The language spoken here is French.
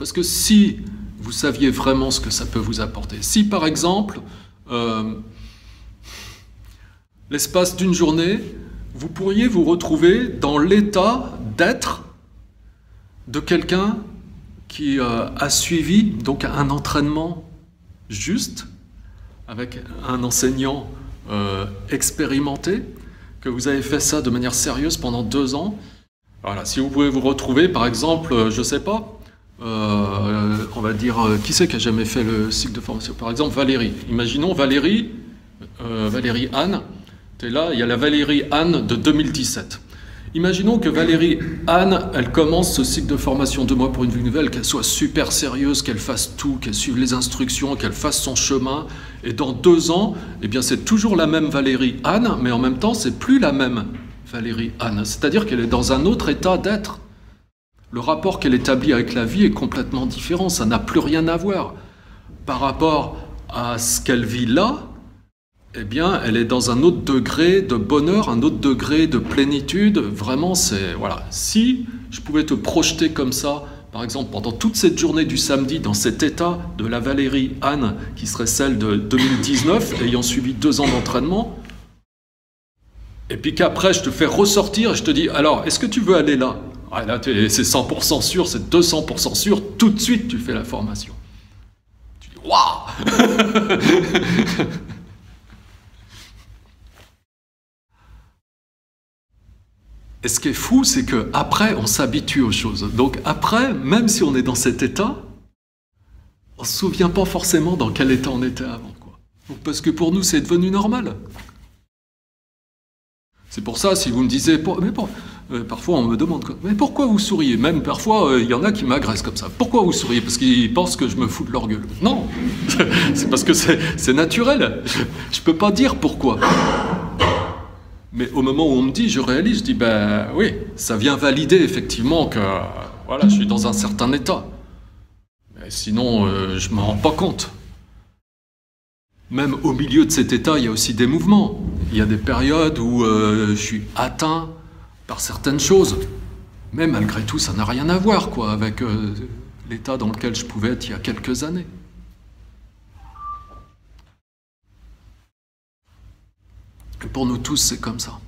Parce que si vous saviez vraiment ce que ça peut vous apporter, si par exemple, l'espace d'une journée, vous pourriez vous retrouver dans l'état d'être de quelqu'un qui a suivi donc un entraînement juste, avec un enseignant expérimenté, que vous avez fait ça de manière sérieuse pendant 2 ans. Voilà, si vous pouvez vous retrouver, par exemple, je ne sais pas, on va dire, qui c'est qui a jamais fait le cycle de formation? Par exemple, Valérie. Imaginons Valérie, Valérie Anne, tu es là, il y a la Valérie Anne de 2017. Imaginons que Valérie Anne, elle commence ce cycle de formation 2 mois pour une vie nouvelle, qu'elle soit super sérieuse, qu'elle fasse tout, qu'elle suive les instructions, qu'elle fasse son chemin. Et dans 2 ans, eh bien c'est toujours la même Valérie Anne, mais en même temps, c'est plus la même Valérie Anne. C'est-à-dire qu'elle est dans un autre état d'être. Le rapport qu'elle établit avec la vie est complètement différent. Ça n'a plus rien à voir. Par rapport à ce qu'elle vit là, eh bien, elle est dans un autre degré de bonheur, un autre degré de plénitude. Vraiment, c'est... Voilà. Si je pouvais te projeter comme ça, par exemple, pendant toute cette journée du samedi, dans cet état de la Valérie Anne, qui serait celle de 2019, ayant suivi 2 ans d'entraînement, et puis qu'après, je te fais ressortir et je te dis, alors, est-ce que tu veux aller là? Ah, là, c'est 100% sûr, c'est 200% sûr, tout de suite, tu fais la formation. Tu dis, waouh! Et ce qui est fou, c'est qu'après, on s'habitue aux choses. Donc après, même si on est dans cet état, on ne se souvient pas forcément dans quel état on était avant, quoi. Donc, parce que pour nous, c'est devenu normal. C'est pour ça, si vous me disiez, parfois on me demande, mais pourquoi vous souriez? Même parfois, il y en a qui m'agressent comme ça. Pourquoi vous souriez? Parce qu'ils pensent que je me fous de leur gueule. Non, c'est parce que c'est naturel. Je ne peux pas dire pourquoi. Mais au moment où on me dit, je réalise, je dis, ben oui, ça vient valider effectivement que voilà, je suis dans un certain état. Mais sinon, je ne m'en rends pas compte. Même au milieu de cet état, il y a aussi des mouvements. Il y a des périodes où je suis atteint par certaines choses. Mais malgré tout, ça n'a rien à voir, quoi, avec l'état dans lequel je pouvais être il y a quelques années. Et pour nous tous, c'est comme ça.